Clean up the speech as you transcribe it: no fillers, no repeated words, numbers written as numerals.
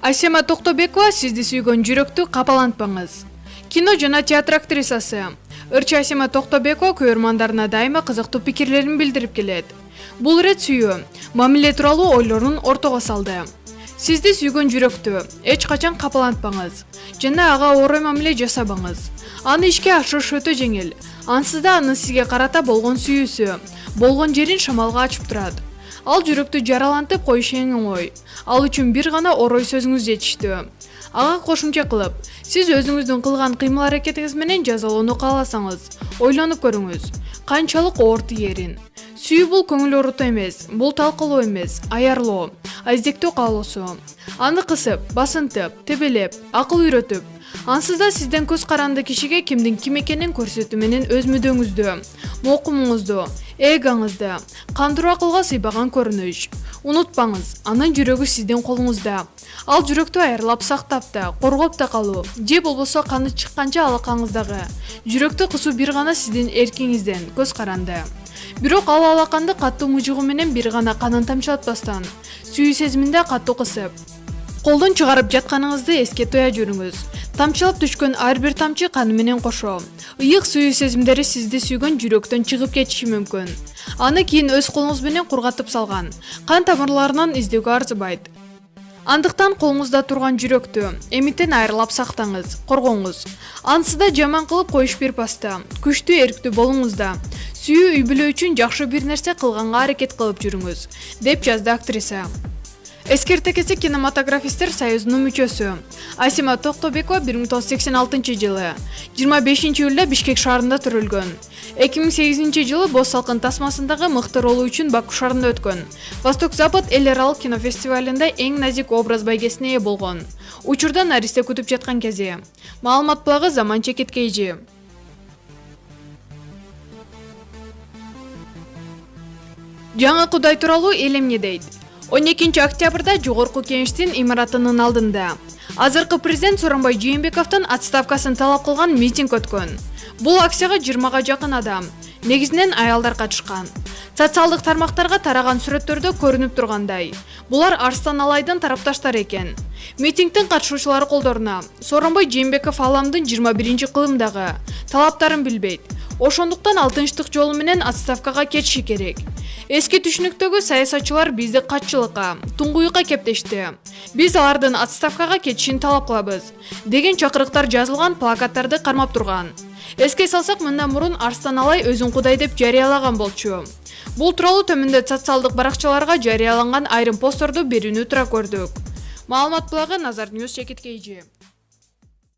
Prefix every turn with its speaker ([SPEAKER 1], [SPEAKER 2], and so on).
[SPEAKER 1] Асема Токтобекова сизди сүйгөн жүрөктү капалантпаңыз. Кино жана театр актрисасы ырчы Асема Токтобекова көрөрмандарына дайыма кызыктуу пикирлерин билдирип келет. Бул ирет сүйүү, мамиле тууралуу ойлорун ортого салды. Сизди сүйгөн жүрөктү эч качан капалантпаңыз жана ага орой мамиле жасабаңыз. Аны ишке ашырыш өтө жеңил. Ансыз да анын сизге карата болгон сүйүүсү, болгон жерин шамалга ачып турат. Ал жүрөктү жаралантып коюш эң оңой. Ал үчүн бир гана орой сөзүңүз жетиштүү. Ага кошумча кылып, сиз өзүңүздүн кылган кыймыл-аракетиңиз менен жазалоону кааласаңыз, ойлонуп көрүңүз. Канчалык оор тиерин. Сүйүү бул көңүл орутуу эмес, бул талкалоо эмес, аярлоо, аздектөө каалоосу. Аны кысып, басынтып, тебелеп, акыл үйрөтүп, ансыз да сизден көз каранды кишиге кимдин ким экенин көрсөтүү менен өз мүдөөңүздү, мокумуңузду, эгоңузду кандыруу акылга сыйбаган көрүнүш. Унутпаңыз, анын жүрөгү сиздин колуңузда. Ал жүрөктү аярлап сактап да, коргоп да калуу, же болбосо каны чыкканча алакаңыздагы. Жүрөктү кысуу бир гана сиздин эркиңизден көз каранды. Бирок ал алаканды каттуу мыжыгуу менен бир гана канын тамчылатпастан, сүйүү сезиминде каттуу кысып, колдон чыгарып жатканыңызды эске тоя жүрүңүз. Тамчылап түшкөн ар бир тамчы каны менен кошо. Ыйык сүйүү сезимдери сизди сүйгөн жүрөктөн чыгып кетиши мүмкүн. Аны кийин өз колуңуз менен кургатып салган кан тамырларынан издөөгө арзыбайт. Андыктан колуңузда турган жүрөктү эмитен айрылап сактаңыз, коргоңуз. Ансыз да жаман кылып коюш бир паста, күчтүү эрктүү болуңуз да. Сүйүү үй бүлө үчүн жакшы бир нерсе кылганга аракет кылып жүрүңүз, деп жазды актриса. Эскертекеси кинематографисттер союзунун мүчөсү Асема Токтобекова 1986 жылы 25 июлда Бишкек шаарында төрөлгөн. 2008 жылы Боз салкын тасмасындагы мыкты ролу үчүн Баку шаарында өткөн Восток-Запад эл аралык кинофестивалында эң назик образ байгесине ээ болгон. Учурда наристе күтүп жаткан кези. Маалымат булагы Заман Чекеткейжи. Жаңы Кудай тууралуу эл эмне дейт? 12 октябрда Жогорку Кеңештин имаратынын алдында азыркы президент Сооронбай Жээнбековдун отставкасын талап кылган митинг өткөн. Бул акцияга 20га жакын адам, негизинен аялдар катышкан. Социалдык тармактарга тараган сүрөттөрдө көрүнүп тургандай, булар Арстан Алайдын тарапташтары экен. Митингдин катышуучулары колдоруна Сооронбай Жээнбеков аламдын 21-кылымдагы талаптарын билбейт. Ошондуктан ал тынчтык жолу менен отставкага кетиши керек. Эски түшүнүктөгү саясатчылар бизди катчылыкка, туңгуюкка кептешти. Биз алардын отставкага кетишин талап кылабыз деген чакырыктар жазылган плакаттарды кармап турган. Эске салсак, мындан мурун Арстан Алай өзүн Кудай деп жарыялаган болчу. Бул тууралуу төмөндө социалдык баракчаларга жарыяланган айрым постторду берүүнү тура көрдүк. Маалымат булагы Назар Ньюс Чекеткейжи.